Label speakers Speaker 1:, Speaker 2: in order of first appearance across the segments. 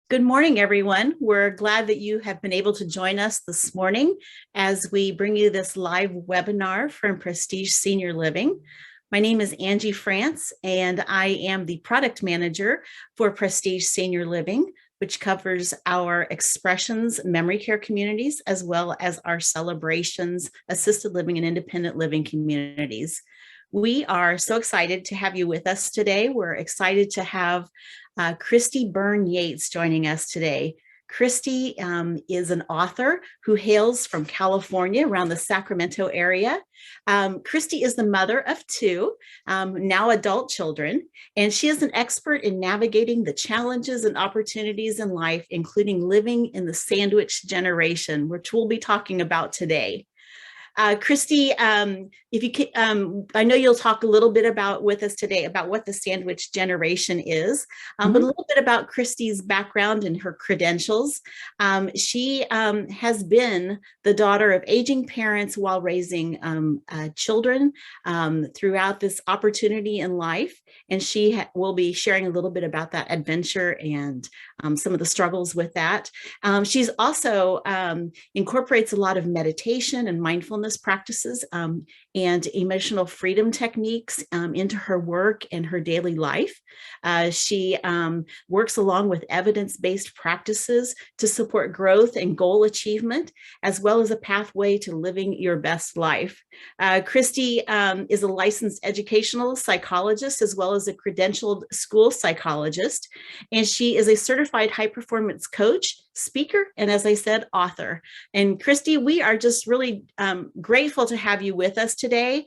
Speaker 1: Good morning, everyone. We're glad that you have been able to join us this morning as we bring you this live webinar from Prestige Senior Living. My name is Angie France, and I am the product manager for Prestige Senior Living, which covers our expressions memory care communities, as well as our celebrations, assisted living, and independent living communities. We are so excited to have you with us today. We're excited to have Christy Byrne Yates joining us today. Christy is an author who hails from California, around the Sacramento area. Christy is the mother of two now adult children, and she is an expert in navigating the challenges and opportunities in life, including living in the sandwich generation, which we'll be talking about today. Christy, if you can, I know you'll talk a little bit about with us today about what the sandwich generation is, but a little bit about Christy's background and her credentials. She has been the daughter of aging parents while raising children throughout this opportunity in life, and she will be sharing a little bit about that adventure and some of the struggles with that. She's also incorporates a lot of meditation and mindfulness practices and emotional freedom techniques into her work and her daily life. She works along with evidence-based practices to support growth and goal achievement, as well as a pathway to living your best life. Christy is a licensed educational psychologist, as well as a credentialed school psychologist, and she is a certified high-performance coach, speaker, and, as I said, author. And Christy, we are just really grateful to have you with us today.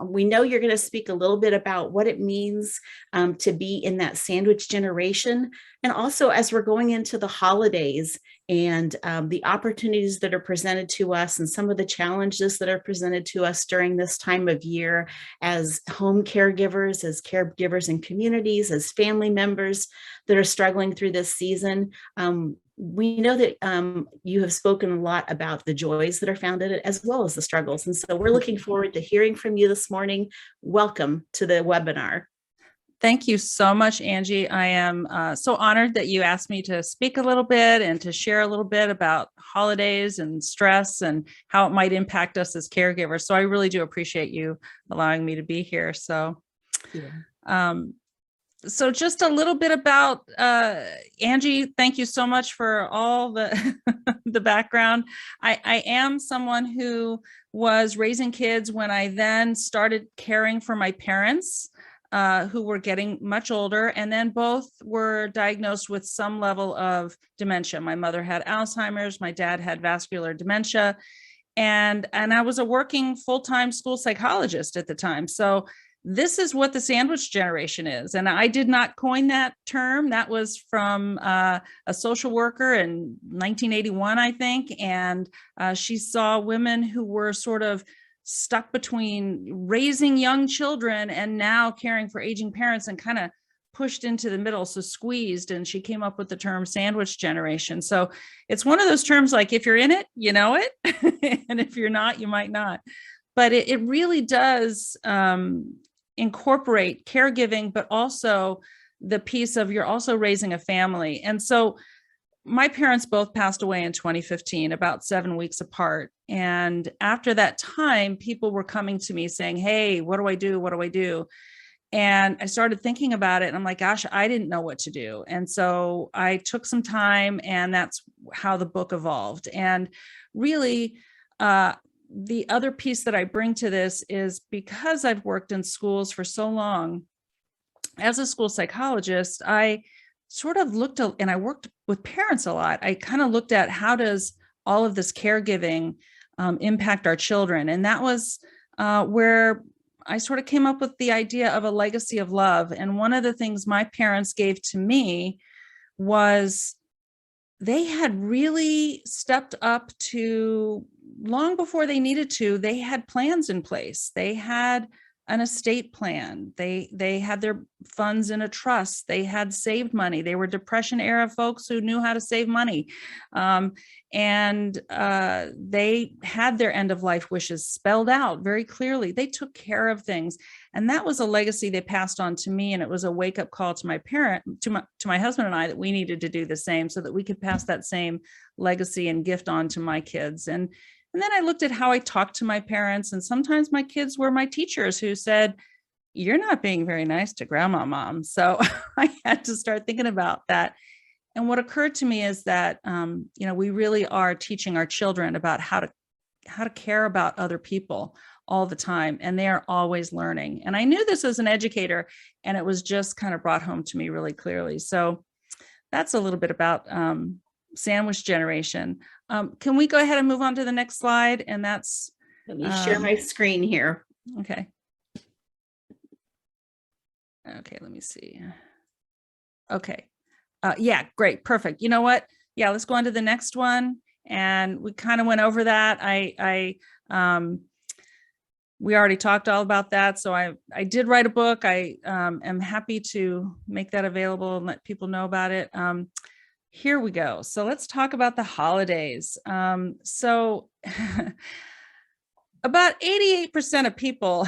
Speaker 1: We know you're going to speak a little bit about what it means to be in that sandwich generation, and also as we're going into the holidays and the opportunities that are presented to us and some of the challenges that are presented to us during this time of year as home caregivers, as caregivers in communities, as family members that are struggling through this season. We know that you have spoken a lot about the joys that are found in it, as well as the struggles. And so we're looking forward to hearing from you this morning. Welcome to the webinar.
Speaker 2: Thank you so much, Angie. I am so honored that you asked me to speak a little bit and to share a little bit about holidays and stress and how it might impact us as caregivers. So I really do appreciate you allowing me to be here. So, so just a little bit about Angie. Thank you so much for all the the background. I am someone who was raising kids when I then started caring for my parents, who were getting much older, and then both were diagnosed with some level of dementia. My mother had Alzheimer's, my dad had vascular dementia, and I was a working full-time school psychologist at the time. So this is what the sandwich generation is. And I did not coin that term. That was from a social worker in 1981, I think. And she saw women who were sort of stuck between raising young children and now caring for aging parents, and kind of pushed into the middle, so squeezed, and she came up with the term sandwich generation. So it's one of those terms, like, if you're in it, you know it, and if you're not, you might not. But it really does incorporate caregiving, but also the piece of you're also raising a family. And so my parents both passed away in 2015, about 7 weeks apart. And after that time, people were coming to me saying, hey, what do I do? What do I do? And I started thinking about it, and I'm like, gosh, I didn't know what to do. And so I took some time, and that's how the book evolved. And really, the other piece that I bring to this is, because I've worked in schools for so long as a school psychologist, I sort of looked at, and I worked with parents a lot. I kind of looked at, how does all of this caregiving impact our children? And that was where I sort of came up with the idea of a legacy of love. And one of the things my parents gave to me was they had really stepped up to, long before they needed to, they had plans in place. They had an estate plan. They had their funds in a trust. They had saved money. They were Depression era folks who knew how to save money. And they had their end of life wishes spelled out very clearly. They took care of things. And that was a legacy they passed on to me. And it was a wake up call to my husband and I, that we needed to do the same so that we could pass that same legacy and gift on to my kids. And then I looked at how I talked to my parents, and sometimes my kids were my teachers who said, "You're not being very nice to grandma, mom." So I had to start thinking about that. And what occurred to me is that, we really are teaching our children about how to care about other people all the time. And they are always learning. And I knew this as an educator, and it was just kind of brought home to me really clearly. So that's a little bit about sandwich generation. Can we go ahead and move on to the next slide? And that's
Speaker 1: let me share my screen here.
Speaker 2: Okay. Okay, let me see. Okay. Yeah, great. Perfect. You know what? Yeah, let's go on to the next one. And we kind of went over that. We already talked all about that. So I did write a book. I am happy to make that available and let people know about it. Here we go. So let's talk about the holidays. So about 88% of people,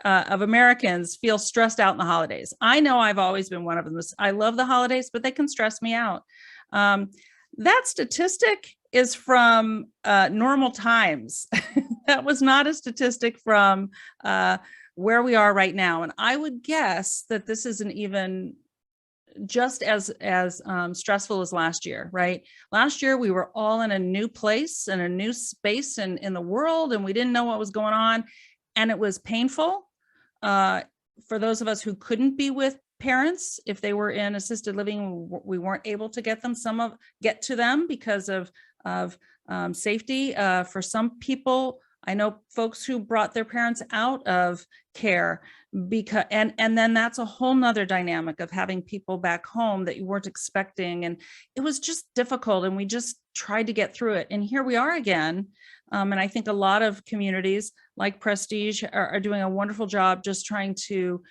Speaker 2: of Americans, feel stressed out in the holidays. I know I've always been one of them. I love the holidays, but they can stress me out. That statistic is from normal times. That was not a statistic from where we are right now. And I would guess that this isn't even just as stressful as last year, right? Last year, we were all in a new place and a new space in the world, and we didn't know what was going on. And it was painful for those of us who couldn't be with parents. If they were in assisted living, we weren't able to get to them because of safety. For some people, I know folks who brought their parents out of care because, and then that's a whole nother dynamic of having people back home that you weren't expecting. And it was just difficult, and we just tried to get through it. And here we are again. And I think a lot of communities like Prestige are doing a wonderful job just trying to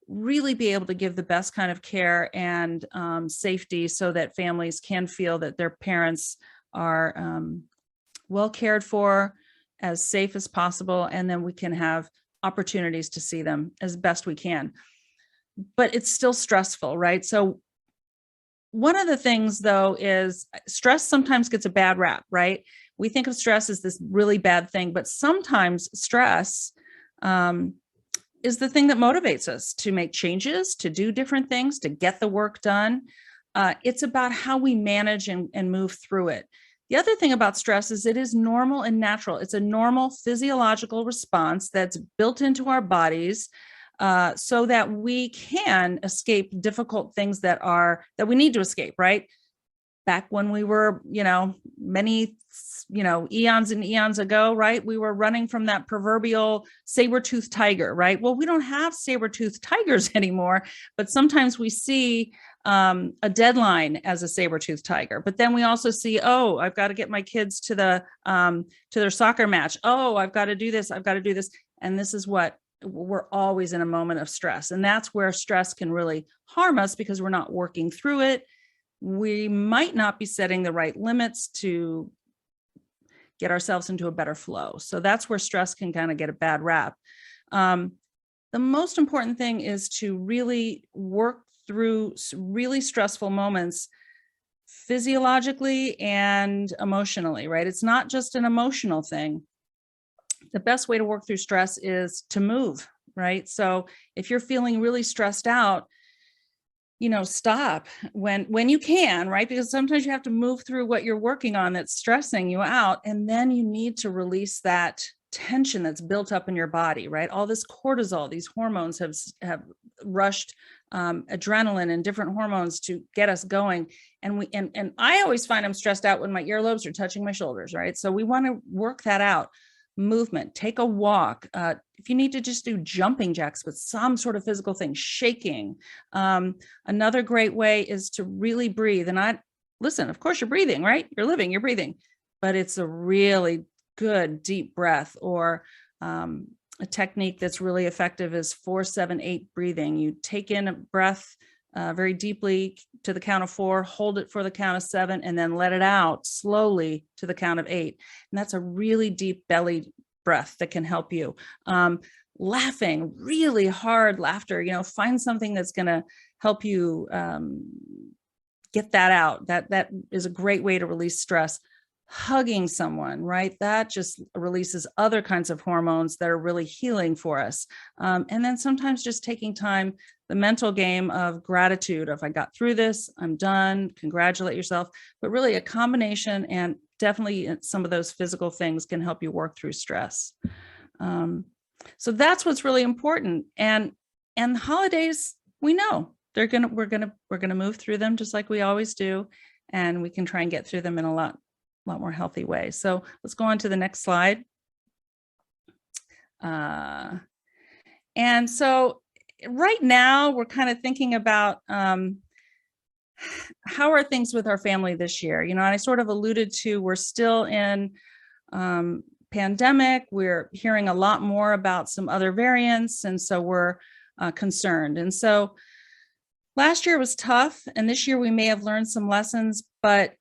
Speaker 2: really be able to give the best kind of care and safety so that families can feel that their parents are well cared for, as safe as possible, and then we can have opportunities to see them as best we can. But it's still stressful, right? So one of the things, though, is stress sometimes gets a bad rap, right? We think of stress as this really bad thing, but sometimes stress is the thing that motivates us to make changes, to do different things, to get the work done. It's about how we manage and move through it. The other thing about stress is it is normal and natural. It's a normal physiological response that's built into our bodies so that we can escape difficult things that we need to escape, right? Back when we were, many, eons and eons ago, right? We were running from that proverbial saber-toothed tiger, right? Well, we don't have saber-toothed tigers anymore, but sometimes we see a deadline as a saber-toothed tiger. But then we also see, oh, I've got to get my kids to their soccer match. Oh, I've got to do this. I've got to do this. And this is what we're always in a moment of stress. And that's where stress can really harm us because we're not working through it. We might not be setting the right limits to get ourselves into a better flow. So that's where stress can kind of get a bad rap. The most important thing is to really work through really stressful moments physiologically and emotionally, right? It's not just an emotional thing. The best way to work through stress is to move, right? So if you're feeling really stressed out, stop when you can, right? Because sometimes you have to move through what you're working on that's stressing you out. And then you need to release that tension that's built up in your body, right? All this cortisol, these hormones have rushed adrenaline and different hormones to get us going. And I always find I'm stressed out when my earlobes are touching my shoulders, right? So we want to work that out. Movement, take a walk. If you need to just do jumping jacks with some sort of physical thing, shaking. Another great way is to really breathe. And listen, of course you're breathing, right? You're living, you're breathing, but it's a really good deep breath or a technique that's really effective is 4-7-8 breathing. You take in a breath very deeply to the count of 4, hold it for the count of 7, and then let it out slowly to the count of 8. And that's a really deep belly breath that can help you. Laughing, really hard laughter, find something that's going to help you get that out. That is a great way to release stress. Hugging someone, right? That just releases other kinds of hormones that are really healing for us. And then sometimes just taking time, the mental game of gratitude. If I got through this, I'm done, congratulate yourself. But really a combination, and definitely some of those physical things can help you work through stress. So that's what's really important. And the holidays, we know we're gonna move through them just like we always do, and we can try and get through them in a lot more healthy way. So let's go on to the next slide. And so right now we're kind of thinking about how are things with our family this year? And I sort of alluded to, we're still in pandemic. We're hearing a lot more about some other variants. And so we're concerned. And so last year was tough. And this year we may have learned some lessons, but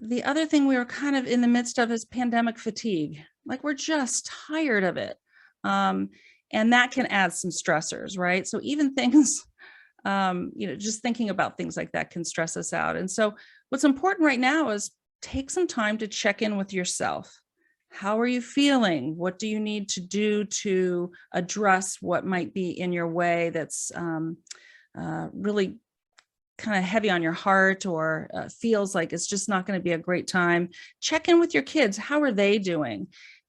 Speaker 2: the other thing we were kind of in the midst of is pandemic fatigue. Like, we're just tired of it. And that can add some stressors, right? So even things, just thinking about things like that can stress us out. And so what's important right now is take some time to check in with yourself. How are you feeling? What do you need to do to address what might be in your way that's really kind of heavy on your heart, or feels like it's just not going to be a great time? Check in with your kids. How are they doing?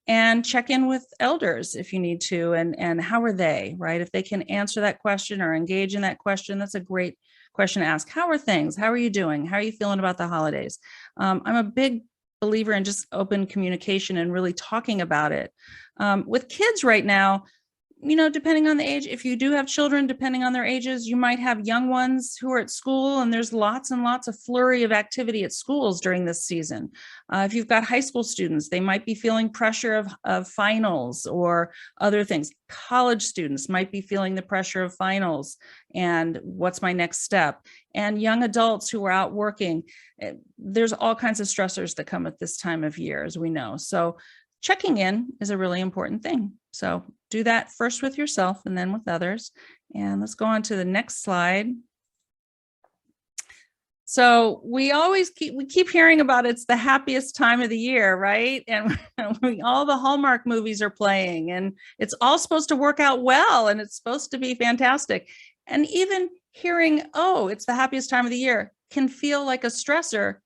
Speaker 2: And check in with elders if you need to, and how are they, right? If they can answer that question or engage in that question, that's a great question to ask. How are things? How are you doing? How are you feeling about the holidays? I'm a big believer in just open communication and really talking about it. With kids right now, depending on the age, if you do have children, depending on their ages, you might have young ones who are at school, and there's lots and lots of flurry of activity at schools during this season. If you've got high school students, they might be feeling pressure of finals or other things. College students might be feeling the pressure of finals and what's my next step. And young adults who are out working, there's all kinds of stressors that come at this time of year, as we know. So checking in is a really important thing. So do that first with yourself and then with others. And let's go on to the next slide. So we keep hearing about it's the happiest time of the year, right? And all the Hallmark movies are playing, and it's all supposed to work out well, and it's supposed to be fantastic. And even hearing, oh, it's the happiest time of the year, can feel like a stressor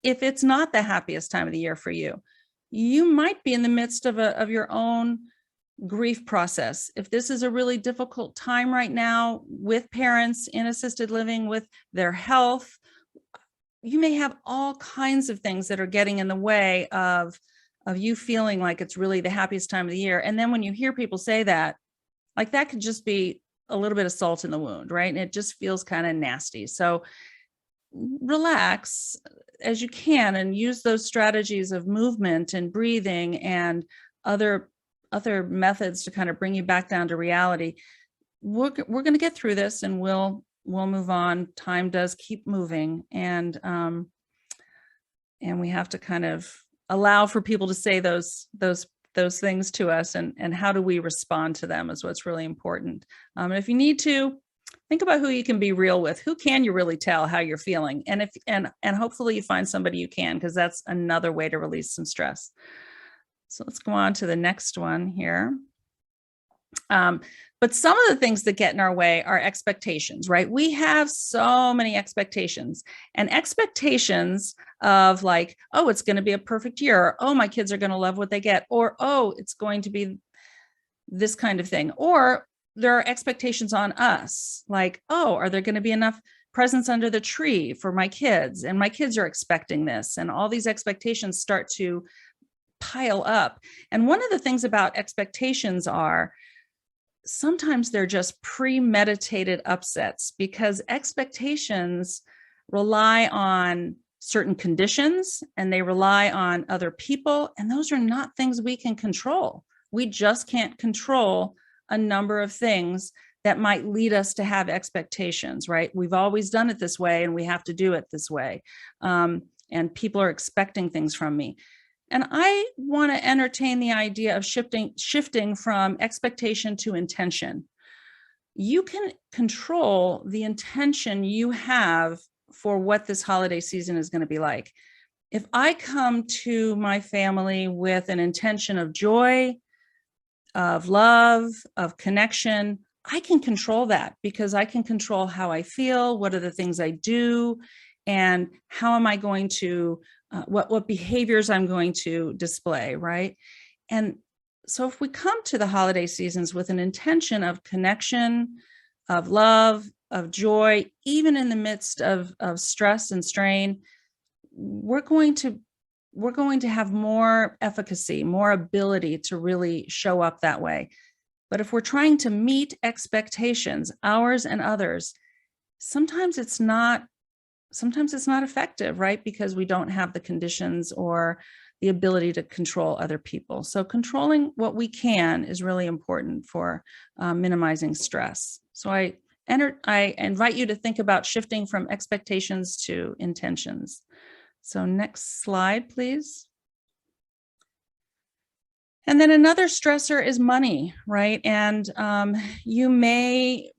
Speaker 2: if it's not the happiest time of the year for you. You might be in the midst of your own grief process. If this is a really difficult time right now with parents in assisted living, with their health, you may have all kinds of things that are getting in the way of you feeling like it's really the happiest time of the year. And then when you hear people say that, like, that could just be a little bit of salt in the wound, right? And it just feels kind of nasty. So relax as you can and use those strategies of movement and breathing and other methods to kind of bring you back down to reality. We're going to get through this, and we'll move on. Time does keep moving, and we have to kind of allow for people to say those things to us, and how do we respond to them is what's really important. And if you need to, think about who you can be real with. Who can you really tell how you're feeling? And hopefully you find somebody you can, because that's another way to release some stress. So let's go on to the next one here. But some of the things that get in our way are expectations, right? We have so many expectations, and expectations of like, oh, it's going to be a perfect year, or, oh, my kids are going to love what they get, or, oh, it's going to be this kind of thing. Or there are expectations on us, like, oh, are there going to be enough presents under the tree for my kids? And my kids are expecting this. And all these expectations start to pile up. And one of the things about expectations are sometimes they're just premeditated upsets, because expectations rely on certain conditions and they rely on other people. And those are not things we can control. We just can't control a number of things that might lead us to have expectations, right? We've always done it this way and we have to do it this way. And people are expecting things from me. And I want to entertain the idea of shifting from expectation to intention. You can control the intention you have for what this holiday season is going to be like. If I come to my family with an intention of joy, of love, of connection, I can control that because I can control how I feel, what are the things I do, and how am I going to, what behaviors I'm going to display, right? And so if we come to the holiday seasons with an intention of connection, of love, of joy, even in the midst of stress and strain, we're going to have more efficacy, more ability to really show up that way. But if we're trying to meet expectations, ours and others, sometimes it's not effective, right? Because we don't have the conditions or the ability to control other people. So controlling what we can is really important for minimizing stress. So I invite you to think about shifting from expectations to intentions. So next slide, please. And then another stressor is money, right? And you may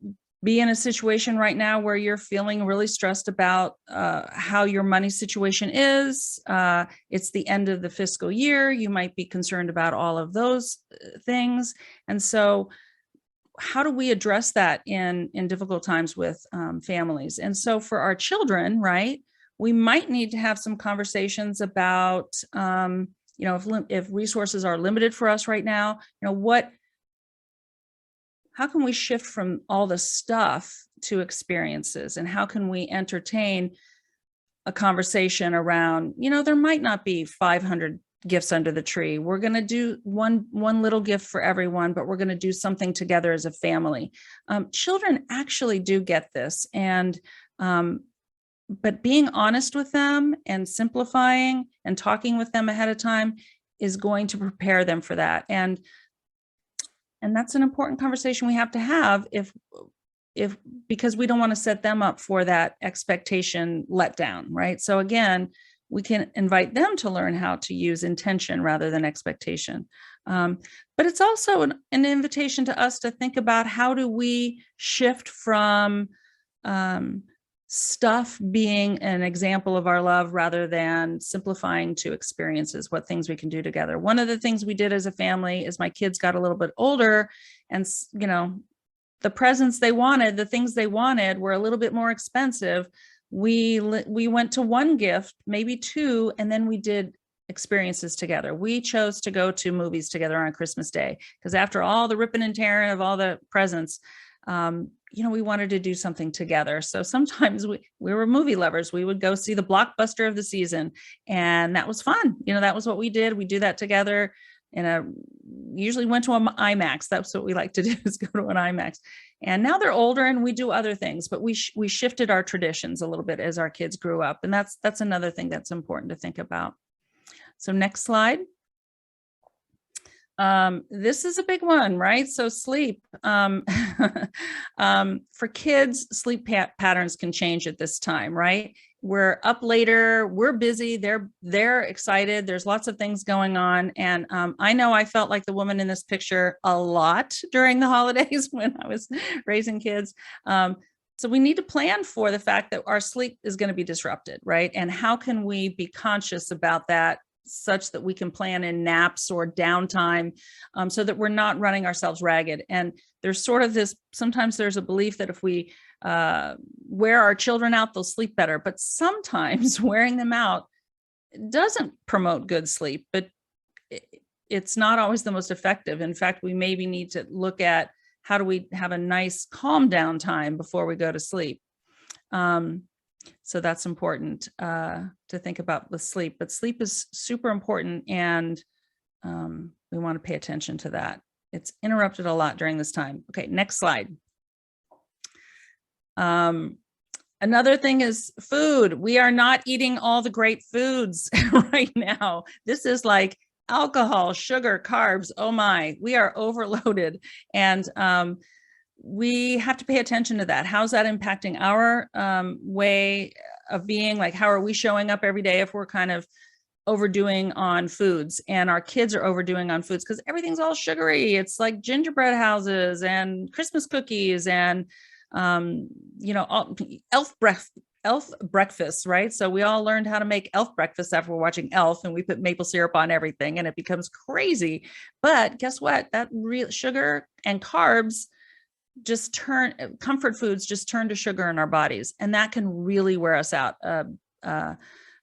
Speaker 2: be in a situation right now where you're feeling really stressed about how your money situation is. It's the end of the fiscal year. You might be concerned about all of those things. And so how do we address that in difficult times with families? And so for our children, right, we might need to have some conversations about, if resources are limited for us right now, how can we shift from all the stuff to experiences, and how can we entertain a conversation around, there might not be 500 gifts under the tree. We're going to do one little gift for everyone, but we're going to do something together as a family. Children actually do get this. And, but being honest with them and simplifying and talking with them ahead of time is going to prepare them for that. And that's an important conversation we have to have because we don't want to set them up for that expectation letdown, right? So again, we can invite them to learn how to use intention rather than expectation. But it's also an invitation to us to think about how do we shift from stuff being an example of our love rather than simplifying to experiences, what things we can do together. One of the things we did as a family is my kids got a little bit older and, the presents they wanted, the things they wanted were a little bit more expensive. We went to one gift, maybe two, and then we did experiences together. We chose to go to movies together on Christmas Day because after all the ripping and tearing of all the presents, we wanted to do something together. So sometimes we were movie lovers. We would go see the blockbuster of the season, and that was fun. That was what we did. We do that together. Usually went to an IMAX. That's what we like to do, is go to an IMAX. And now they're older and we do other things, but we shifted our traditions a little bit as our kids grew up. And that's another thing that's important to think about. So next slide. This is a big one, right? So sleep. For kids, sleep patterns can change at this time, right? We're up later, we're busy, they're excited, there's lots of things going on. And I know I felt like the woman in this picture a lot during the holidays when I was raising kids. So we need to plan for the fact that our sleep is going to be disrupted, right? And how can we be conscious about that such that we can plan in naps or downtime so that we're not running ourselves ragged. And there's sort of this, sometimes there's a belief that if we wear our children out, they'll sleep better. But sometimes wearing them out doesn't promote good sleep, but it's not always the most effective. In fact, we maybe need to look at how do we have a nice calm down time before we go to sleep. So that's important to think about with sleep, but sleep is super important, and we want to pay attention to that. It's interrupted a lot during this time. Okay, next slide. Another thing is food. We are not eating all the great foods right now. This is like alcohol, sugar, carbs. Oh my, we are overloaded. And we have to pay attention to that. How's that impacting our way of being? Like, how are we showing up every day if we're kind of overdoing on foods, and our kids are overdoing on foods because everything's all sugary. It's like gingerbread houses and Christmas cookies and elf breakfasts, right? So we all learned how to make elf breakfast after we're watching Elf, and we put maple syrup on everything and it becomes crazy. But guess what? That real sugar and carbs just turn, comfort foods just turn to sugar in our bodies, and that can really wear us out.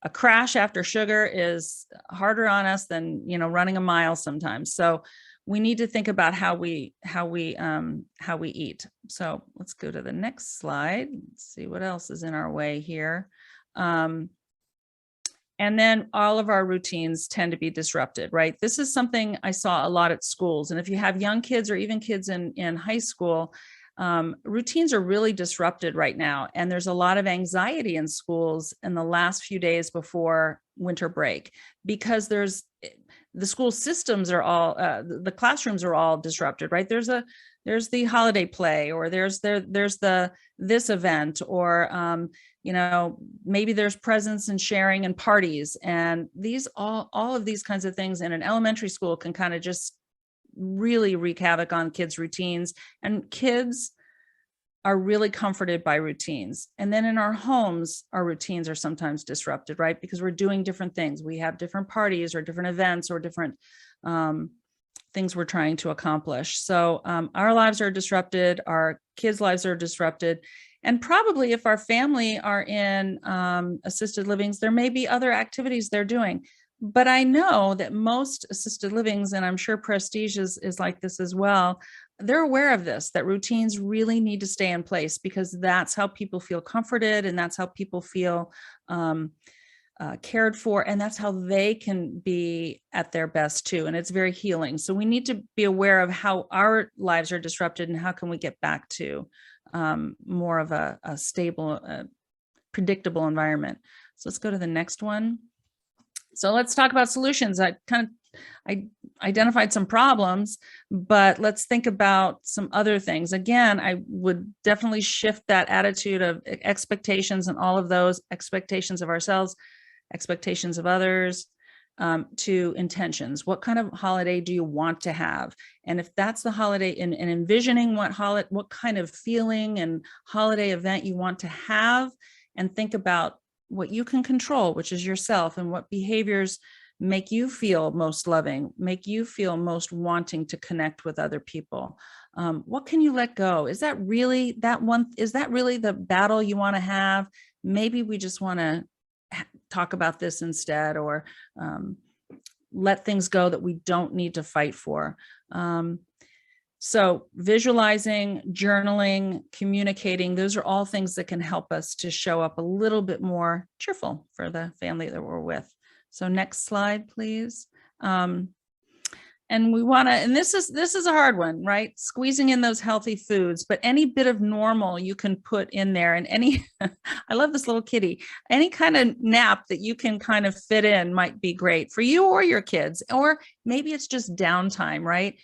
Speaker 2: A crash after sugar is harder on us than, running a mile sometimes. So we need to think about how we eat. So let's go to the next slide. Let's see what else is in our way here. And then all of our routines tend to be disrupted, right? This is something I saw a lot at schools. And if you have young kids or even kids in high school, routines are really disrupted right now. And there's a lot of anxiety in schools in the last few days before winter break, because the school systems are all, the classrooms are all disrupted, right? There's the holiday play, or there's this event, or, maybe there's presents and sharing and parties. And all of these kinds of things in an elementary school can kind of just really wreak havoc on kids' routines, and kids are really comforted by routines. And then in our homes, our routines are sometimes disrupted, right? Because we're doing different things. We have different parties or different events or different things we're trying to accomplish. So our lives are disrupted, our kids' lives are disrupted. And probably if our family are in assisted livings, there may be other activities they're doing. But I know that most assisted livings, and I'm sure Prestige is like this as well, they're aware of this, that routines really need to stay in place, because that's how people feel comforted, and that's how people feel cared for, and that's how they can be at their best too. And it's very healing. So we need to be aware of how our lives are disrupted and how can we get back to more of a stable, predictable environment. So let's go to the next one. So let's talk about solutions. I identified some problems, but let's think about some other things. Again, I would definitely shift that attitude of expectations and all of those expectations of ourselves, expectations of others, to intentions. What kind of holiday do you want to have? And if that's the holiday, and envisioning what kind of feeling and holiday event you want to have, and think about what you can control, which is yourself, and what behaviors make you feel most loving, make you feel most wanting to connect with other people. What can you let go? Is that really the battle you want to have? Maybe we just want to talk about this instead, or let things go that we don't need to fight for. So visualizing, journaling, communicating, those are all things that can help us to show up a little bit more cheerful for the family that we're with. So next slide, please. And we want to, and this is a hard one, right? Squeezing in those healthy foods, but any bit of normal you can put in there, and I love this little kitty, any kind of nap that you can kind of fit in might be great for you or your kids. Or maybe it's just downtime, right?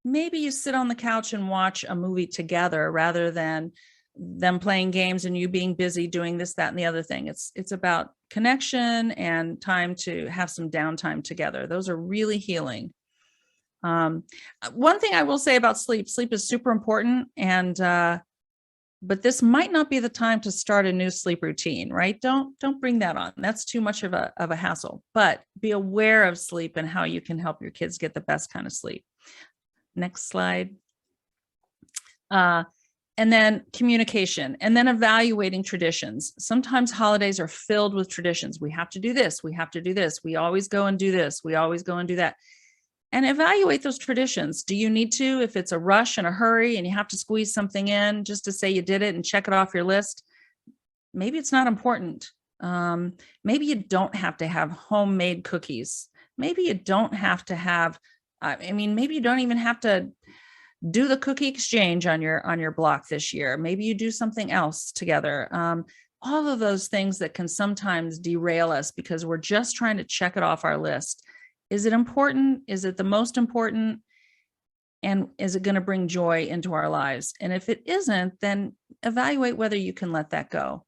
Speaker 2: Maybe you sit on the couch and watch a movie together rather than them playing games and you being busy doing this, that, and the other thing. It's about connection and time to have some downtime together. Those are really healing. One thing I will say about sleep is super important, and but this might not be the time to start a new sleep routine, right? Don't bring that on. That's too much of a hassle. But be aware of sleep and how you can help your kids get the best kind of sleep. Next slide. And then communication, and then evaluating traditions. Sometimes holidays are filled with traditions. We have to do this. We have to do this. We always go and do this. We always go and do that. And evaluate those traditions. Do you need to, if it's a rush and a hurry and you have to squeeze something in just to say you did it and check it off your list? Maybe it's not important. Maybe you don't have to have homemade cookies. Maybe you don't have to have, maybe you don't even have to do the cookie exchange on your block this year. Maybe you do something else together. All of those things that can sometimes derail us because we're just trying to check it off our list. Is it important? Is it the most important? And is it going to bring joy into our lives? And if it isn't, then evaluate whether you can let that go.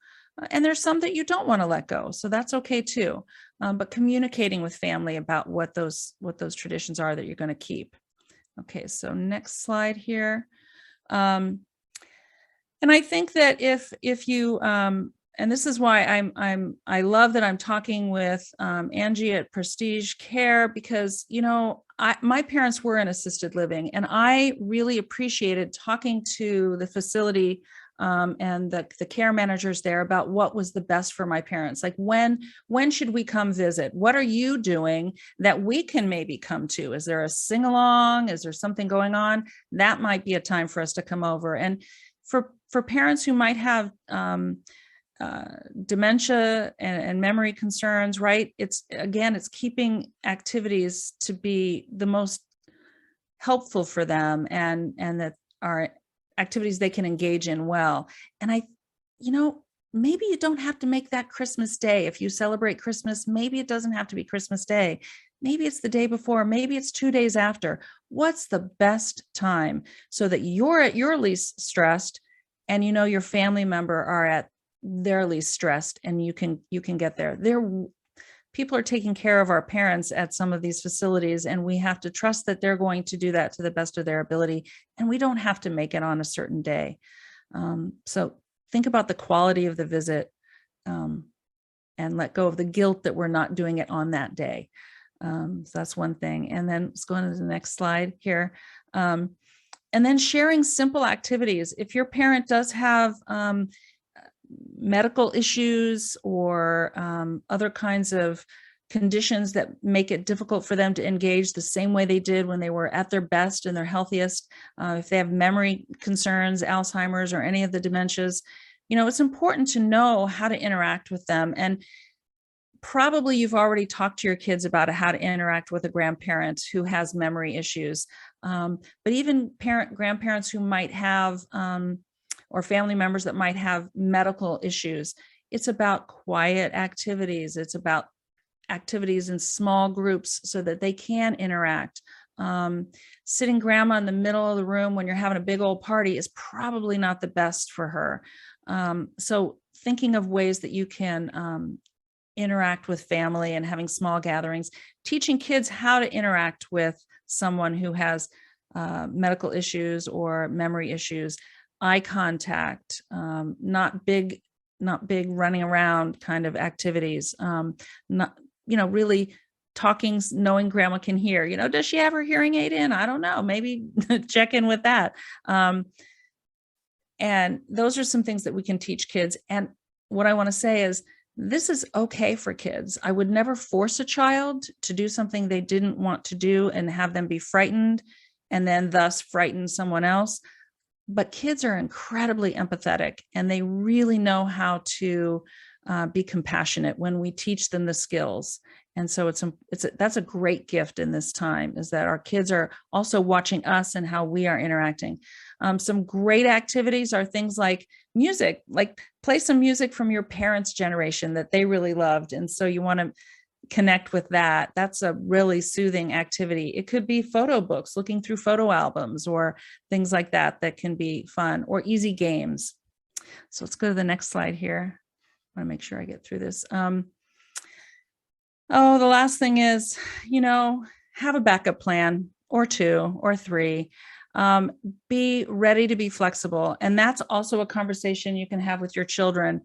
Speaker 2: And there's some that you don't want to let go, so that's okay too. But communicating with family about what those traditions are that you're going to keep. Okay, so next slide here. And I think that if you and this is why I love that I'm talking with Angie at Prestige Care, because my parents were in assisted living, and I really appreciated talking to the facility and the care managers there about what was the best for my parents. Like when should we come visit? What are you doing that we can maybe come to? Is there a sing-along? Is there something going on? That might be a time for us to come over. And for parents who might have dementia and memory concerns, right? It's keeping activities to be the most helpful for them, and that are activities they can engage in well. And maybe you don't have to make that Christmas Day. If you celebrate Christmas, maybe it doesn't have to be Christmas Day. Maybe it's the day before, maybe it's 2 days after. What's the best time so that you're at your least stressed, and your family member are at their least stressed, and you can get there. People are taking care of our parents at some of these facilities, and we have to trust that they're going to do that to the best of their ability, and we don't have to make it on a certain day. So think about the quality of the visit, and let go of the guilt that we're not doing it on that day. So that's one thing. And then let's go on to the next slide here. And then sharing simple activities. If your parent does have medical issues or other kinds of conditions that make it difficult for them to engage the same way they did when they were at their best and their healthiest, if they have memory concerns, Alzheimer's, or any of the dementias, it's important to know how to interact with them. And probably you've already talked to your kids about how to interact with a grandparent who has memory issues. But even grandparents who might have or family members that might have medical issues. It's about quiet activities. It's about activities in small groups so that they can interact. Sitting grandma in the middle of the room when you're having a big old party is probably not the best for her. So thinking of ways that you can interact with family and having small gatherings, teaching kids how to interact with someone who has medical issues or memory issues. Eye contact, not big running around kind of activities, not, really talking, knowing grandma can hear, does she have her hearing aid in? I don't know, maybe check in with that. And those are some things that we can teach kids. And what I want to say is, this is okay for kids. I would never force a child to do something they didn't want to do and have them be frightened and then thus frighten someone else. But kids are incredibly empathetic, and they really know how to be compassionate when we teach them the skills. And so that's a great gift in this time, is that our kids are also watching us and how we are interacting. Some great activities are things like music, like play some music from your parents' generation that they really loved. And so you want to connect with that. That's a really soothing activity. It could be photo books, looking through photo albums or things like that can be fun, or easy games. So let's go to the next slide here. I want to make sure I get through this. The last thing is, have a backup plan or 2 or 3. Be ready to be flexible. And that's also a conversation you can have with your children.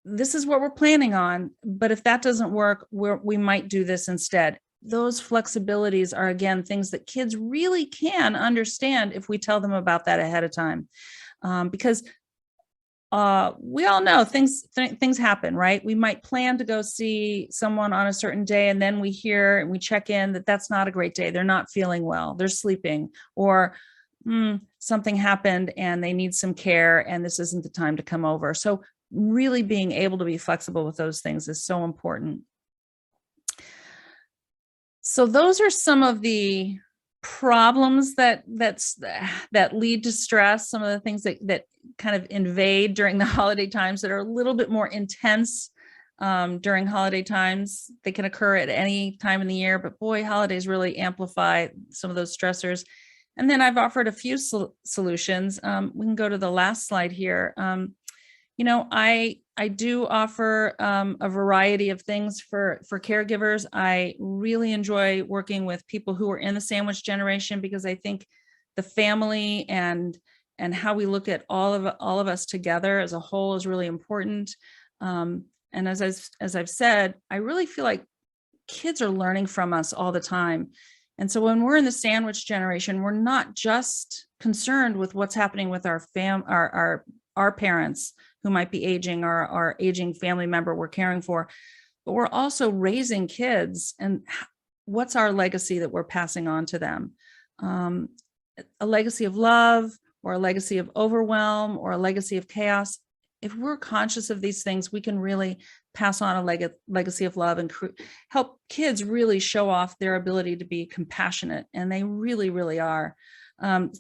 Speaker 2: This is what we're planning on, but if that doesn't work, we might do this instead. Those flexibilities are, again, things that kids really can understand if we tell them about that ahead of time. Because we all know things happen, right? We might plan to go see someone on a certain day, and then we hear and we check in that that's not a great day. They're not feeling well. They're sleeping, or something happened and they need some care, and this isn't the time to come over. So really being able to be flexible with those things is so important. So those are some of the problems that lead to stress, some of the things that kind of invade during the holiday times that are a little bit more intense during holiday times. They can occur at any time in the year, but boy, holidays really amplify some of those stressors. And then I've offered a few solutions. We can go to the last slide here. I do offer a variety of things for caregivers. I really enjoy working with people who are in the sandwich generation, because I think the family and how we look at all of us together as a whole is really important. And as I've said, I really feel like kids are learning from us all the time. And so when we're in the sandwich generation, we're not just concerned with what's happening with our parents who might be aging, or our aging family member we're caring for, but we're also raising kids. And what's our legacy that we're passing on to them? A legacy of love, or a legacy of overwhelm, or a legacy of chaos. If we're conscious of these things, we can really pass on a legacy of love and help kids really show off their ability to be compassionate. And they really, really are.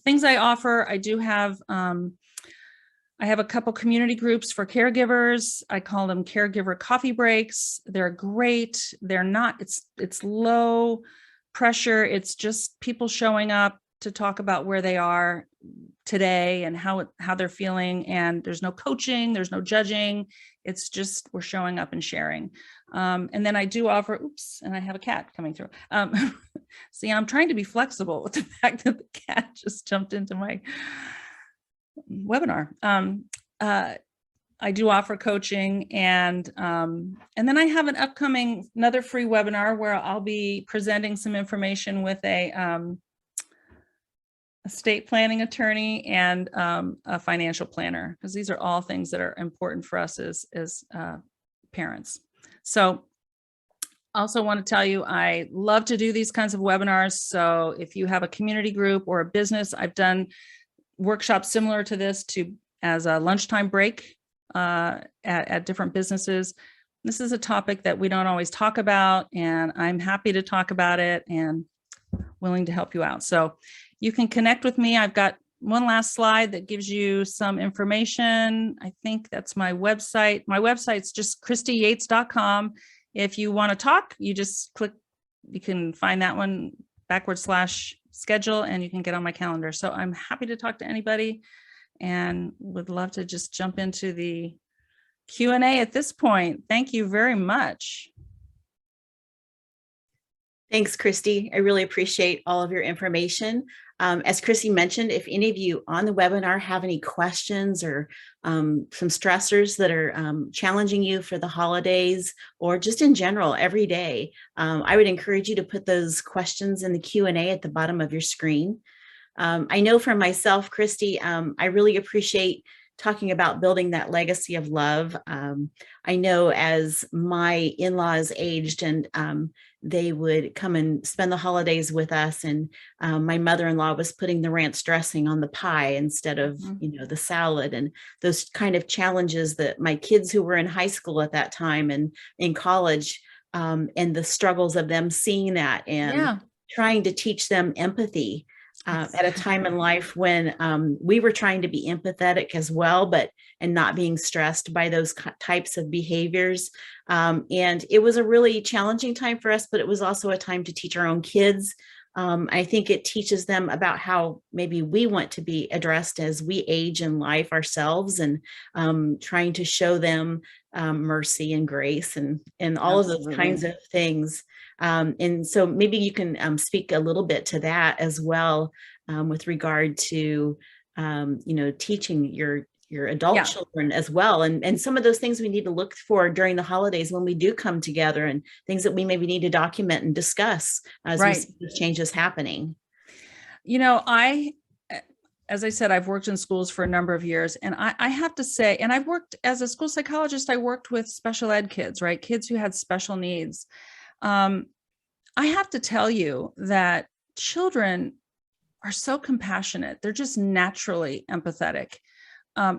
Speaker 2: Things I offer, I do have, I have a couple community groups for caregivers. I call them caregiver coffee breaks. They're great. They're not, it's low pressure. It's just people showing up to talk about where they are today and how they're feeling. And there's no coaching, there's no judging. It's just, we're showing up and sharing. And then I do offer, oops, and I have a cat coming through. See, I'm trying to be flexible with the fact that the cat just jumped into my webinar. I do offer coaching, and then I have another free webinar where I'll be presenting some information with a estate planning attorney and a financial planner, because these are all things that are important for us as parents. So also want to tell you, I love to do these kinds of webinars. So if you have a community group or a business, I've done workshops similar to this as a lunchtime break at different businesses. This is a topic that we don't always talk about, and I'm happy to talk about it and willing to help you out. So you can connect with me. I've got one last slide that gives you some information. I think that's my website. My website's just christyyates.com. If you want to talk, you just click, you can find that one /schedule, and you can get on my calendar. So I'm happy to talk to anybody, and would love to just jump into the Q&A at this point. Thank you very much.
Speaker 1: Thanks, Christy. I really appreciate all of your information. As Christy mentioned, if any of you on the webinar have any questions or some stressors that are challenging you for the holidays, or just in general every day, I would encourage you to put those questions in the Q&A at the bottom of your screen. I know for myself, Christy, I really appreciate talking about building that legacy of love. I know as my in-laws aged, and they would come and spend the holidays with us, and my mother-in-law was putting the ranch dressing on the pie instead of the salad, and those kind of challenges that my kids who were in high school at that time and in college, and the struggles of them seeing that and trying to teach them empathy. At a time in life when we were trying to be empathetic as well, and not being stressed by those types of behaviors. And it was a really challenging time for us, but it was also a time to teach our own kids. I think it teaches them about how maybe we want to be addressed as we age in life ourselves, and trying to show them mercy and grace and all of those kinds of things. And so maybe you can speak a little bit to that as well, with regard to, teaching your adult children as well. And some of those things we need to look for during the holidays when we do come together, and things that we maybe need to document and discuss as we see these changes happening.
Speaker 2: As I said, I've worked in schools for a number of years, and I have to say, and I've worked as a school psychologist, I worked with special ed kids, right? Kids who had special needs. I have to tell you that children are so compassionate. They're just naturally empathetic.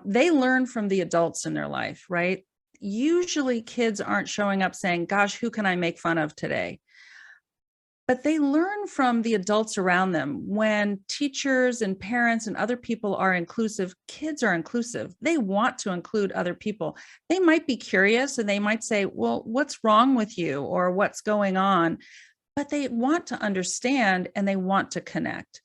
Speaker 2: They learn from the adults in their life, right? Usually kids aren't showing up saying, gosh, who can I make fun of today? but they learn from the adults around them. When teachers and parents and other people are inclusive, kids are inclusive. They want to include other people. They might be curious and they might say, well, what's wrong with you, or what's going on? But they want to understand and they want to connect.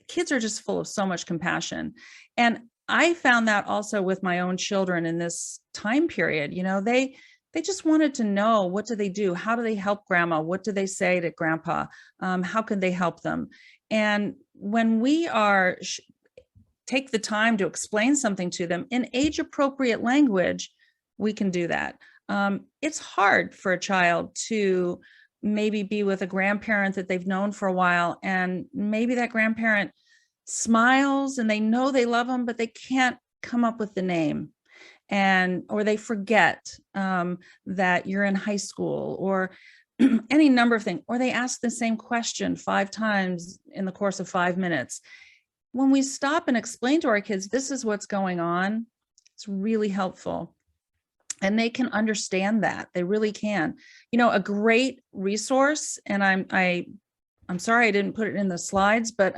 Speaker 2: Kids are just full of so much compassion. And I found that also with my own children in this time period. They just wanted to know, what do they do? How do they help grandma? What do they say to grandpa? How can they help them? And when we take the time to explain something to them in age appropriate language, we can do that. It's hard for a child to maybe be with a grandparent that they've known for a while, and maybe that grandparent smiles and they know they love them, but they can't come up with the name, or they forget that you're in high school, or any number of things, or they ask the same question 5 times in the course of 5 minutes. When we stop and explain to our kids, this is what's going on, it's really helpful. And they can understand that. They really can. A great resource, and I'm sorry I didn't put it in the slides, but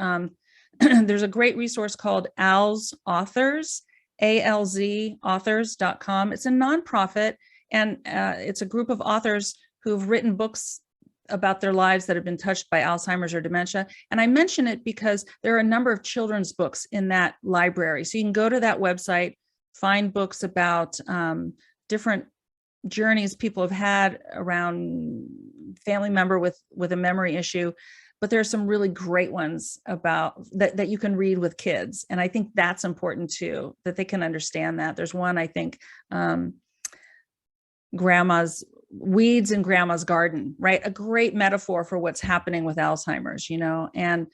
Speaker 2: there's a great resource called ALZ Authors, alzauthors.com. It's a nonprofit, and it's a group of authors who've written books about their lives that have been touched by Alzheimer's or dementia. And I mention it because there are a number of children's books in that library. So you can go to that website, find books about different journeys people have had around family member with a memory issue. But there are some really great ones about that you can read with kids. And I think that's important too, that they can understand that. There's one, I think, Grandma's Weeds in Grandma's Garden, right? A great metaphor for what's happening with Alzheimer's, and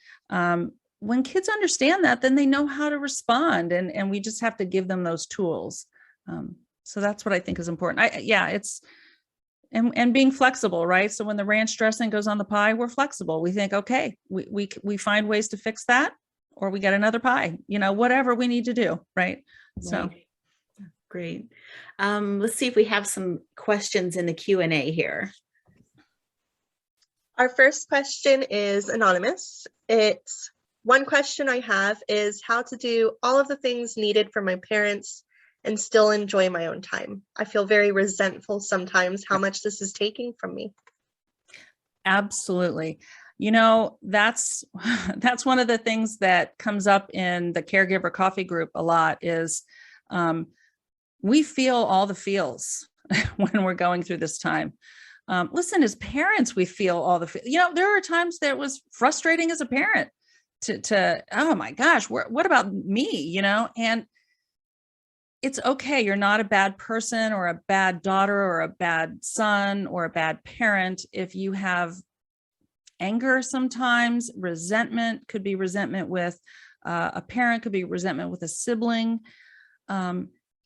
Speaker 2: when kids understand that, then they know how to respond, and we just have to give them those tools. So that's what I think is important. It's and being flexible, right? So when the ranch dressing goes on the pie, we're flexible. We think, okay, we find ways to fix that, or we get another pie, whatever we need to do, right? So
Speaker 1: great. Let's see if we have some questions in the Q&A here.
Speaker 3: Our first question is anonymous. It's, one question I have is how to do all of the things needed for my parents and still enjoy my own time. I feel very resentful sometimes how much this is taking from me.
Speaker 2: Absolutely. That's one of the things that comes up in the Caregiver Coffee Group a lot is we feel all the feels when we're going through this time. Listen, as parents, we feel all the feels. There are times that it was frustrating as a parent to oh my gosh, what about me? And it's okay. You're not a bad person or a bad daughter or a bad son or a bad parent. If you have anger sometimes, resentment, could be resentment with a parent, could be resentment with a sibling.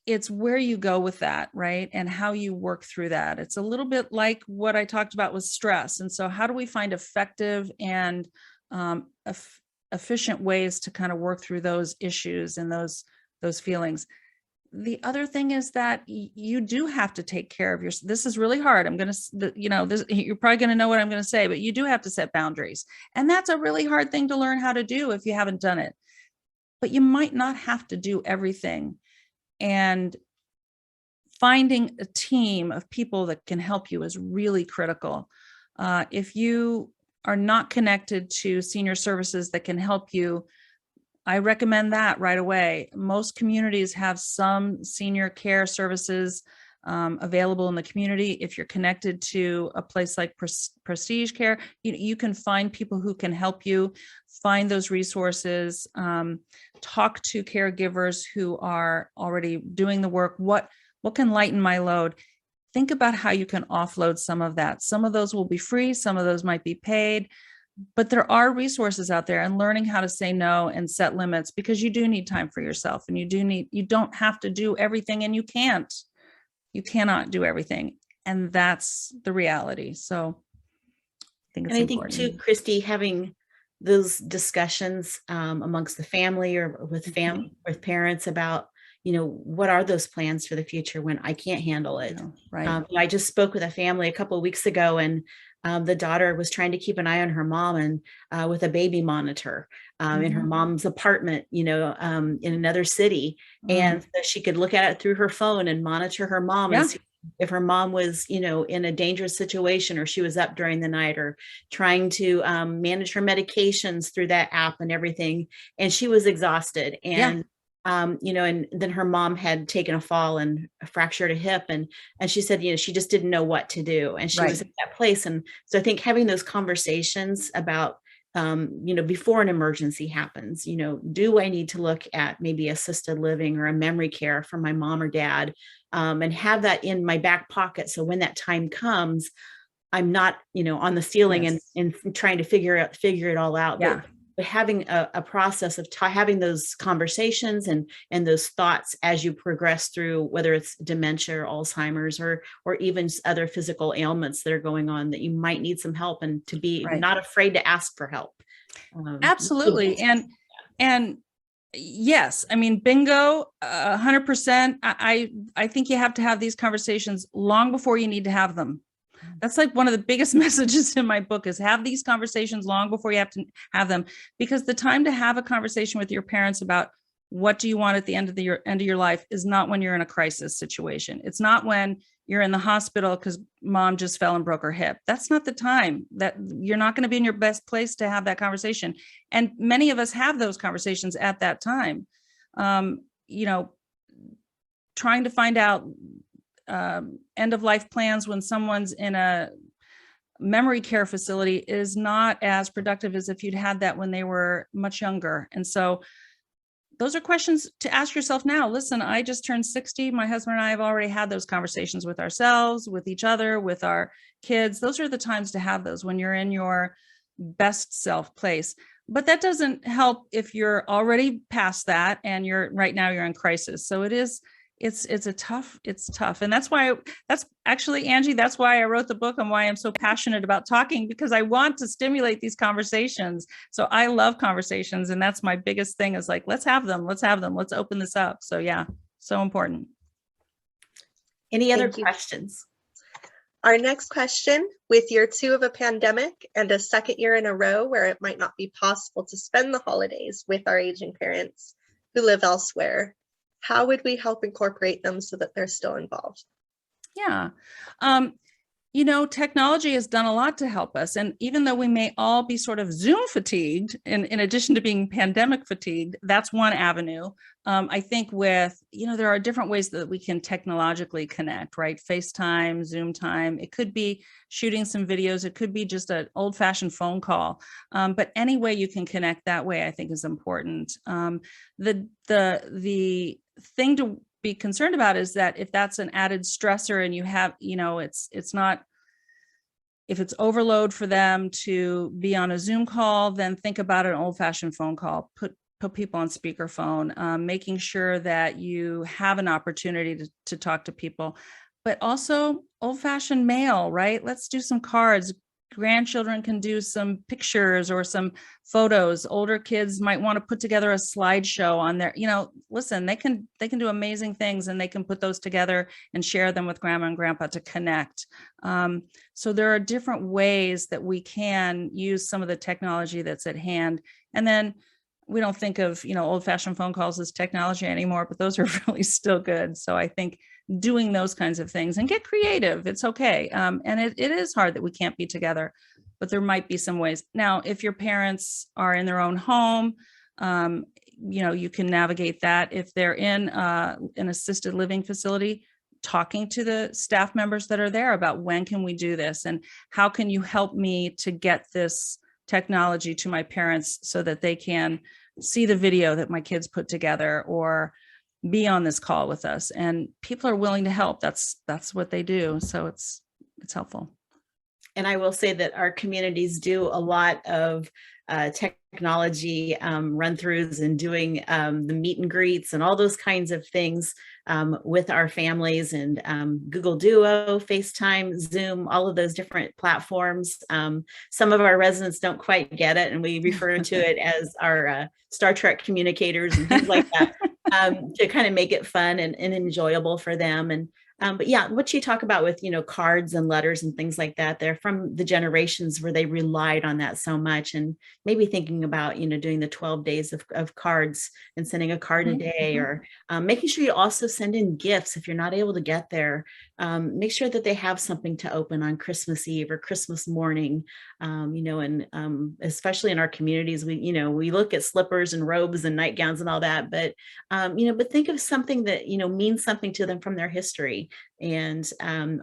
Speaker 2: It's where you go with that, right? And how you work through that. It's a little bit like what I talked about with stress. And so how do we find effective and efficient ways to kind of work through those issues and those feelings? The other thing is that you do have to take care of yourself. This is really hard. I'm going to, you're probably going to know what I'm going to say, but you do have to set boundaries. And that's a really hard thing to learn how to do if you haven't done it. But you might not have to do everything. And finding a team of people that can help you is really critical. If you are not connected to senior services that can help you, I recommend that right away. Most communities have some senior care services available in the community. If you're connected to a place like Prestige Care, you can find people who can help you find those resources. Talk to caregivers who are already doing the work. What can lighten my load? Think about how you can offload some of that. Some of those will be free, some of those might be paid. But there are resources out there, and learning how to say no and set limits, because you do need time for yourself, and you don't have to do everything, and you cannot do everything. And that's the reality. So I think it's important.
Speaker 1: I think too, Christy, having those discussions amongst the family or with parents about, what are those plans for the future when I can't handle it?
Speaker 2: Right.
Speaker 1: I just spoke with a family a couple of weeks ago, and the daughter was trying to keep an eye on her mom and with a baby monitor in her mom's apartment, in another city. And so she could look at it through her phone and monitor her mom and see if her mom was, in a dangerous situation, or she was up during the night, or trying to manage her medications through that app and everything. And she was exhausted. And and then her mom had taken a fall and fractured a hip, and she said, she just didn't know what to do, and she was at that place. And so I think having those conversations about, before an emergency happens, do I need to look at maybe assisted living or a memory care for my mom or dad, and have that in my back pocket, so when that time comes, I'm not, on the ceiling and trying to figure it all out. But having a process of having those conversations and those thoughts as you progress through, whether it's dementia or Alzheimer's or even other physical ailments that are going on, that you might need some help, and to be not afraid to ask for help.
Speaker 2: Absolutely. And yes, I mean, bingo, 100%. I think you have to have these conversations long before you need to have them. That's like one of the biggest messages in my book, is have these conversations long before you have to have them, because the time to have a conversation with your parents about what do you want at the end of your life is not when you're in a crisis situation. It's not when you're in the hospital because mom just fell and broke her hip. That's not the time. That you're not going to be in your best place to have that conversation. And many of us have those conversations at that time. Trying to find out end of life plans when someone's in a memory care facility is not as productive as if you'd had that when they were much younger. And so those are questions to ask yourself now. Listen, I just turned 60. My husband and I have already had those conversations with ourselves, with each other, with our kids. Those are the times to have those, when you're in your best self place. But that doesn't help if you're already past that and right now you're in crisis. So it's tough. And that's actually, Angie, that's why I wrote the book, and why I'm so passionate about talking, because I want to stimulate these conversations. So I love conversations. And that's my biggest thing, is like, let's have them. Let's open this up. So yeah, so important.
Speaker 1: Any other questions?
Speaker 3: Our next question: with year 2 of a pandemic and a second year in a row where it might not be possible to spend the holidays with our aging parents who live elsewhere, how would we help incorporate them so that they're still involved?
Speaker 2: Yeah. Technology has done a lot to help us. And even though we may all be sort of Zoom fatigued, in addition to being pandemic fatigued, that's one avenue. I think there are different ways that we can technologically connect, right? FaceTime, Zoom time. It could be shooting some videos. It could be just an old-fashioned phone call. But any way you can connect that way, I think, is important. The thing to be concerned about is that if that's an added stressor and you have, it's not, if it's overload for them to be on a Zoom call, then think about an old-fashioned phone call. Put people on speakerphone, making sure that you have an opportunity to talk to people, but also old-fashioned mail, right? Let's do some cards. Grandchildren can do some pictures or some photos. Older kids might want to put together a slideshow on their, listen, they can do amazing things, and they can put those together and share them with grandma and grandpa to connect. So there are different ways that we can use some of the technology that's at hand. And then we don't think of, old-fashioned phone calls as technology anymore, but those are really still good. So I think doing those kinds of things, and get creative. It's okay. And it is hard that we can't be together, but there might be some ways. Now, if your parents are in their own home, you can navigate that. If they're in an assisted living facility, talking to the staff members that are there about, when can we do this? And how can you help me to get this technology to my parents so that they can see the video that my kids put together, or be on this call with us? And people are willing to help. That's what they do. So it's helpful.
Speaker 1: And I will say that our communities do a lot of technology run-throughs, and doing the meet and greets and all those kinds of things with our families, and Google Duo, FaceTime, Zoom, all of those different platforms. Some of our residents don't quite get it, and we refer to it as our Star Trek communicators and things like that. to kind of make it fun and enjoyable for them. And but yeah, what you talk about with, cards and letters and things like that, they're from the generations where they relied on that so much. And maybe thinking about, doing the 12 days of cards and sending a card a day, or making sure you also send in gifts if you're not able to get there. Make sure that they have something to open on Christmas Eve or Christmas morning. And especially in our communities, we look at slippers and robes and nightgowns and all that, but but think of something that, means something to them from their history. And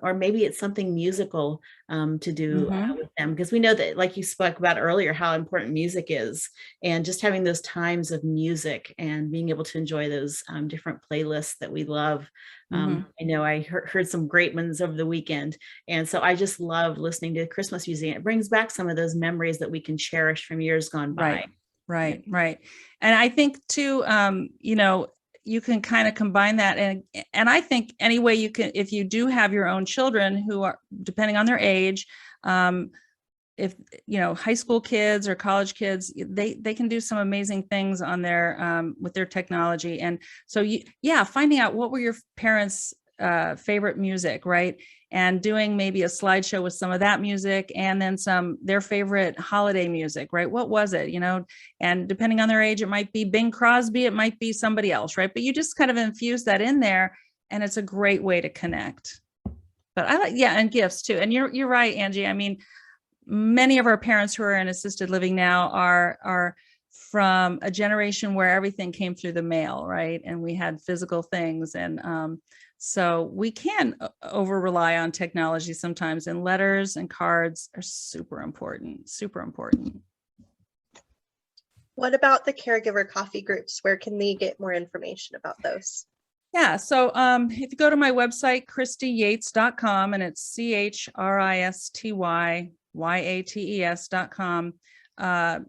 Speaker 1: or maybe it's something musical to do with them, because we know that, like you spoke about earlier, how important music is, and just having those times of music and being able to enjoy those different playlists that we love. I know I heard some great ones over the weekend, and so I just love listening to Christmas music. It brings back some of those memories that we can cherish from years gone by.
Speaker 2: Right. And I think too, you can kind of combine that. And I think any way you can, if you do have your own children who are, depending on their age, if, high school kids or college kids, they can do some amazing things on their, with their technology. And so, finding out what were your parents' favorite music, right? And doing maybe a slideshow with some of that music, and then their favorite holiday music, right? What was it, and depending on their age, it might be Bing Crosby, it might be somebody else, right? But you just kind of infuse that in there, and it's a great way to connect. But I like, and gifts too. And you're right, Angie. I mean, many of our parents who are in assisted living now are from a generation where everything came through the mail, right? And we had physical things, and so we can over rely on technology sometimes, and letters and cards are super important, super important.
Speaker 3: What about the caregiver coffee groups? Where can they get more information about those?
Speaker 2: Yeah, so if you go to my website, ChristyYates.com, and it's ChristyYates.com, I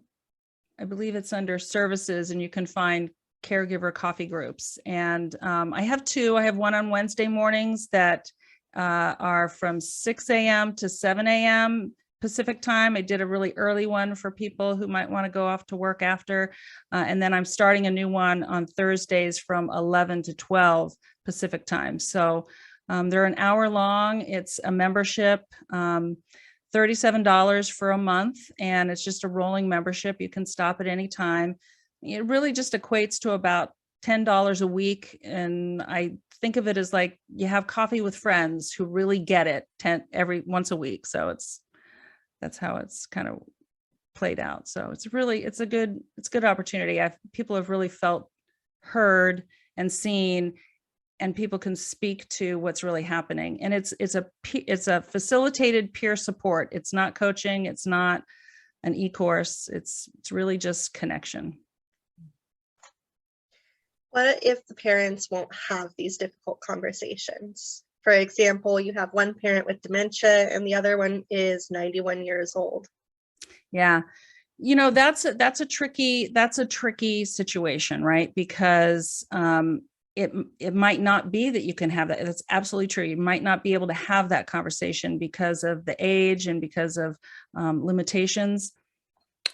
Speaker 2: believe it's under services, and you can find caregiver coffee groups. And I have two. I have one on Wednesday mornings that are from 6 a.m. to 7 a.m. Pacific time. I did a really early one for people who might want to go off to work after. And then I'm starting a new one on Thursdays from 11 to 12 Pacific time. So they're an hour long. It's a membership, $37 for a month. And it's just a rolling membership. You can stop at any time. It really just equates to about $10 a week. And I think of it as like you have coffee with friends who really get it every once a week. So that's how it's kind of played out. So it's a good opportunity. People have really felt heard and seen, and people can speak to what's really happening. And it's a facilitated peer support. It's not coaching. It's not an e-course. It's really just connection.
Speaker 3: What if the parents won't have these difficult conversations? For example, you have one parent with dementia and the other one is 91 years old.
Speaker 2: Yeah. That's a tricky situation, right? Because it might not be that you can have that. That's absolutely true. You might not be able to have that conversation because of the age and because of limitations.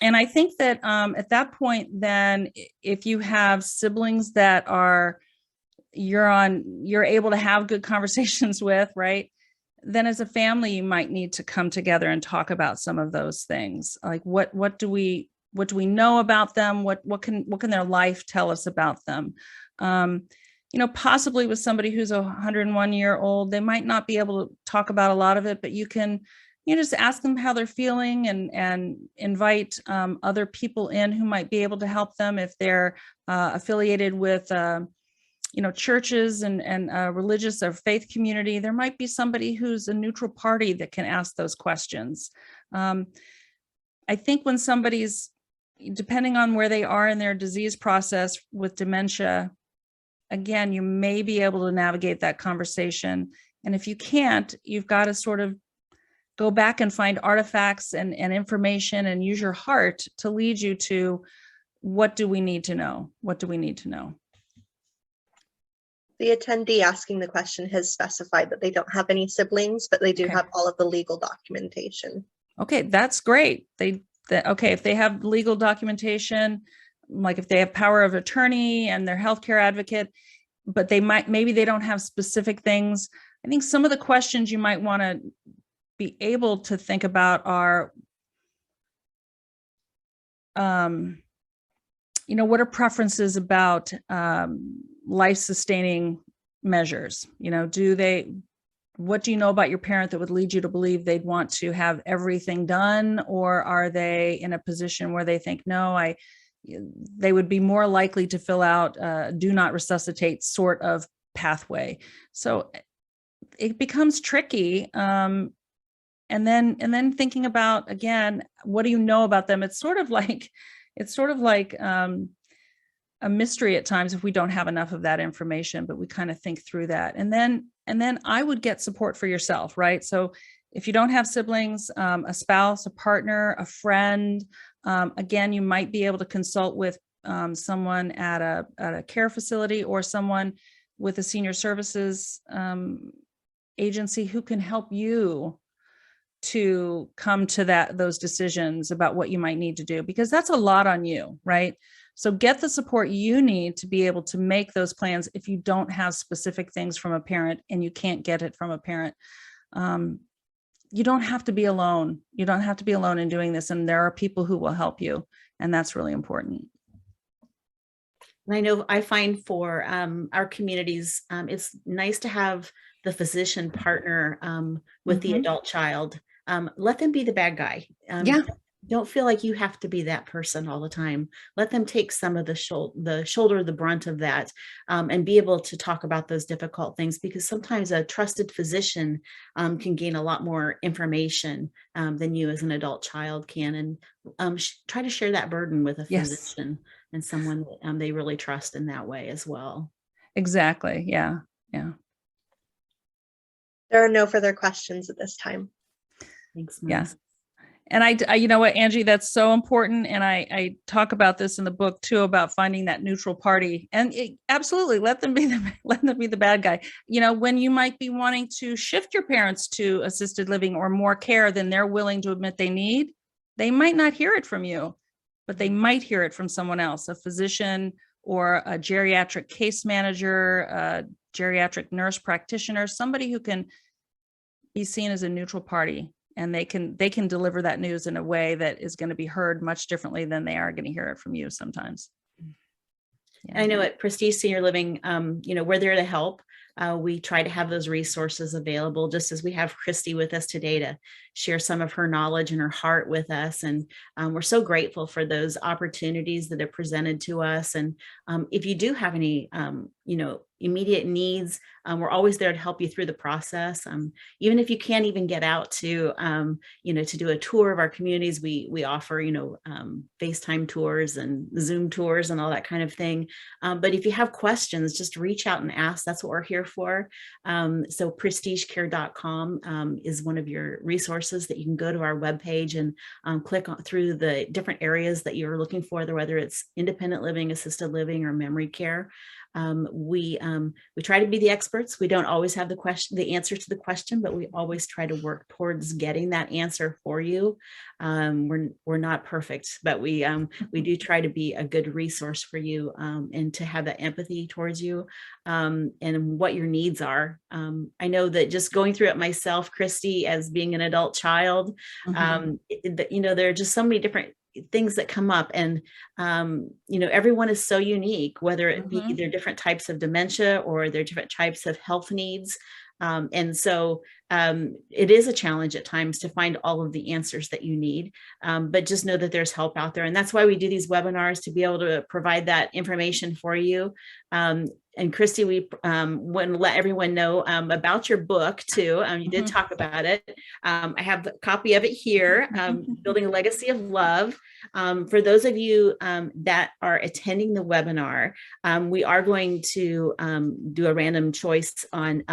Speaker 2: And I think that at that point, then if you have siblings that you're able to have good conversations with, right? Then as a family, you might need to come together and talk about some of those things. Like what do we know about them? What can their life tell us about them? Possibly with somebody who's 101-year-old, they might not be able to talk about a lot of it, but you can just ask them how they're feeling, and invite other people in who might be able to help them if they're affiliated with churches and religious or faith community. There might be somebody who's a neutral party that can ask those questions. I think when somebody's, depending on where they are in their disease process with dementia, again, you may be able to navigate that conversation. And if you can't, you've got to sort of go back and find artifacts and information, and use your heart to lead you to what do we need to know? What do we need to know?
Speaker 3: The attendee asking the question has specified that they don't have any siblings, but they do have all of the legal documentation.
Speaker 2: Okay, that's great. Okay, if they have legal documentation, like if they have power of attorney and they're healthcare advocate, but maybe they don't have specific things. I think some of the questions you might want to be able to think about are, what are preferences about life-sustaining measures? What do you know about your parent that would lead you to believe they'd want to have everything done? Or are they in a position where they think, no, they would be more likely to fill out do not resuscitate sort of pathway. So it becomes tricky. And then thinking about, again, what do you know about them? It's sort of like a mystery at times if we don't have enough of that information, but we kind of think through that. And then I would get support for yourself, right? So if you don't have siblings, a spouse, a partner, a friend, again, you might be able to consult with someone at a care facility or someone with a senior services agency who can help you to come to those decisions about what you might need to do, because that's a lot on you, right? So get the support you need to be able to make those plans if you don't have specific things from a parent and you can't get it from a parent. You don't have to be alone. You don't have to be alone in doing this. And there are people who will help you. And that's really important.
Speaker 1: And I know I find for our communities, it's nice to have the physician partner with the adult child. Let them be the bad guy. Don't feel like you have to be that person all the time. Let them take some of the shoulder, the brunt of that, and be able to talk about those difficult things, because sometimes a trusted physician can gain a lot more information than you as an adult child can, and try to share that burden with a physician and someone they really trust in that way as well.
Speaker 2: Exactly. Yeah. Yeah.
Speaker 3: There are no further questions at this time.
Speaker 1: Thanks,
Speaker 2: Yes. And I, you know what, Angie, that's so important. And I talk about this in the book too, about finding that neutral party, and absolutely let them be the bad guy. When you might be wanting to shift your parents to assisted living or more care than they're willing to admit they need, they might not hear it from you, but they might hear it from someone else, a physician or a geriatric case manager, a geriatric nurse practitioner, somebody who can be seen as a neutral party. And they can deliver that news in a way that is going to be heard much differently than they are going to hear it from you sometimes. Yeah.
Speaker 1: I know at Prestige Senior Living, we're there to help. We try to have those resources available, just as we have Christy with us today to share some of her knowledge and her heart with us. And we're so grateful for those opportunities that are presented to us. And if you do have any, immediate needs, we're always there to help you through the process. Even if you can't even get out to, to do a tour of our communities, we offer, FaceTime tours and Zoom tours and all that kind of thing. But if you have questions, just reach out and ask. That's what we're here for. So prestigecare.com is one of your resources that you can go to our webpage and click on through the different areas that you're looking for, whether it's independent living, assisted living, or memory care. We try to be the experts. We don't always have the answer to the question, but we always try to work towards getting that answer for you. We're not perfect, but we do try to be a good resource for you, and to have that empathy towards you, and what your needs are. I know that just going through it myself, Christy, as being an adult child, there are just so many different things that come up, and everyone is so unique, whether it be their different types of dementia or their different types of health needs. And so it is a challenge at times to find all of the answers that you need, but just know that there's help out there. And that's why we do these webinars, to be able to provide that information for you. And Christy, we want to let everyone know about your book too. You did talk about it. I have a copy of it here, Building a Legacy of Love. For those of you that are attending the webinar, we are going to do a random choice on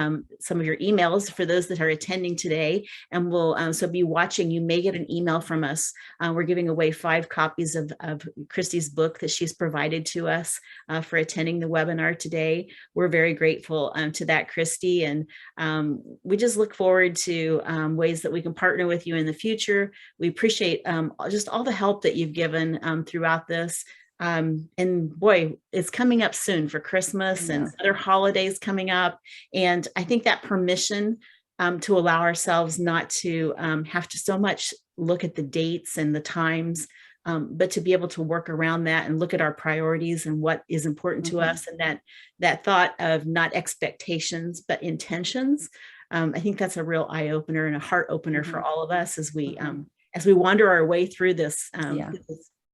Speaker 1: some of your emails for those that are attending today. And we'll so be watching. You may get an email from us. We're giving away 5 copies of Christy's book that she's provided to us for attending the webinar today. We're very grateful to that, Christy, and we just look forward to ways that we can partner with you in the future. We appreciate just all the help that you've given throughout this. And boy, it's coming up soon for Christmas and other holidays coming up. And I think that permission to allow ourselves not to have to so much look at the dates and the times, but to be able to work around that and look at our priorities and what is important to us, and that thought of not expectations, but intentions. I think that's a real eye opener and a heart opener for all of us as we wander our way through this,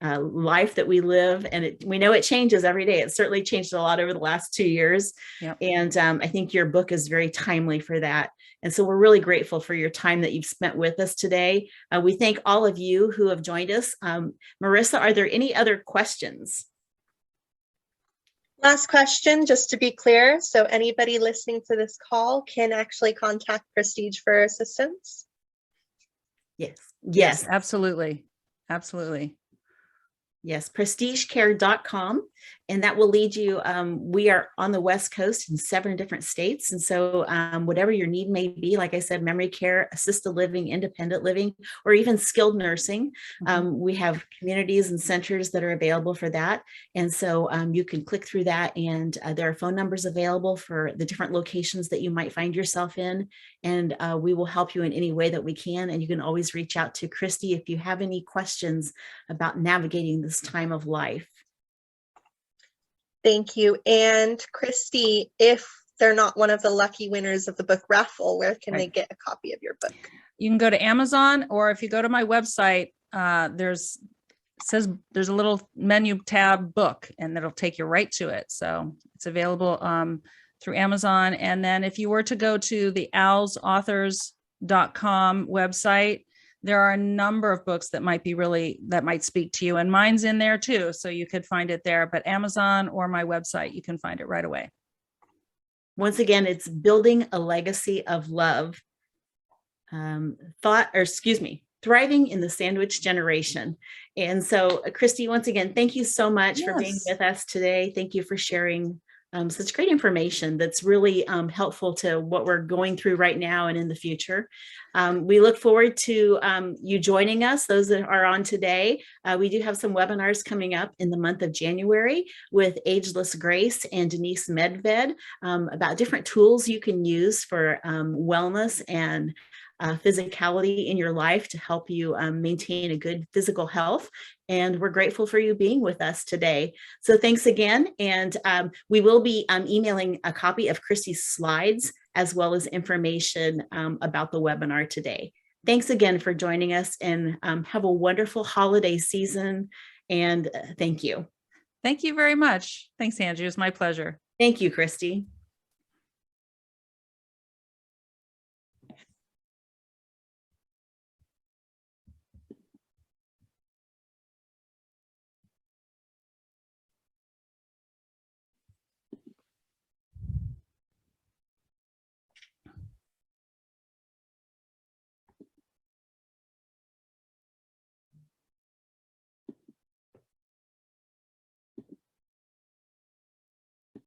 Speaker 1: life that we live. And we know it changes every day. It certainly changed a lot over the last 2 years.
Speaker 2: Yep.
Speaker 1: And I think your book is very timely for that. And so we're really grateful for your time that you've spent with us today. We thank all of you who have joined us. Marissa, are there any other questions?
Speaker 3: Last question, just to be clear. So anybody listening to this call can actually contact Prestige for assistance?
Speaker 1: Yes.
Speaker 2: Absolutely. Absolutely.
Speaker 1: Yes, prestigecare.com. And that will lead you. We are on the West Coast in 7 different states. And so whatever your need may be, like I said, memory care, assisted living, independent living, or even skilled nursing, we have communities and centers that are available for that. And so you can click through that, and there are phone numbers available for the different locations that you might find yourself in. And we will help you in any way that we can. And you can always reach out to Christy if you have any questions about navigating this time of life.
Speaker 3: Thank you. And Christy, if they're not one of the lucky winners of the book raffle, where can they get a copy of your book?
Speaker 2: You can go to Amazon, or if you go to my website, there's a little menu tab book, and that'll take you right to it. So it's available through Amazon. And then if you were to go to the owlsauthors.com website, there are a number of books that might speak to you, and mine's in there too. So you could find it there, but Amazon or my website, you can find it right away.
Speaker 1: Once again, it's Building a Legacy of Love, Thriving in the Sandwich Generation. And so Christy, once again, thank you so much for being with us today. Thank you for sharing such great information that's really helpful to what we're going through right now and in the future. We look forward to you joining us, those that are on today. We do have some webinars coming up in the month of January with Ageless Grace and Denise Medved about different tools you can use for wellness and physicality in your life to help you maintain a good physical health. And we're grateful for you being with us today. So thanks again. And we will be emailing a copy of Christy's slides as well as information about the webinar today. Thanks again for joining us, and have a wonderful holiday season. And thank you.
Speaker 2: Thank you very much. Thanks, Angie. It was my pleasure.
Speaker 1: Thank you, Christy.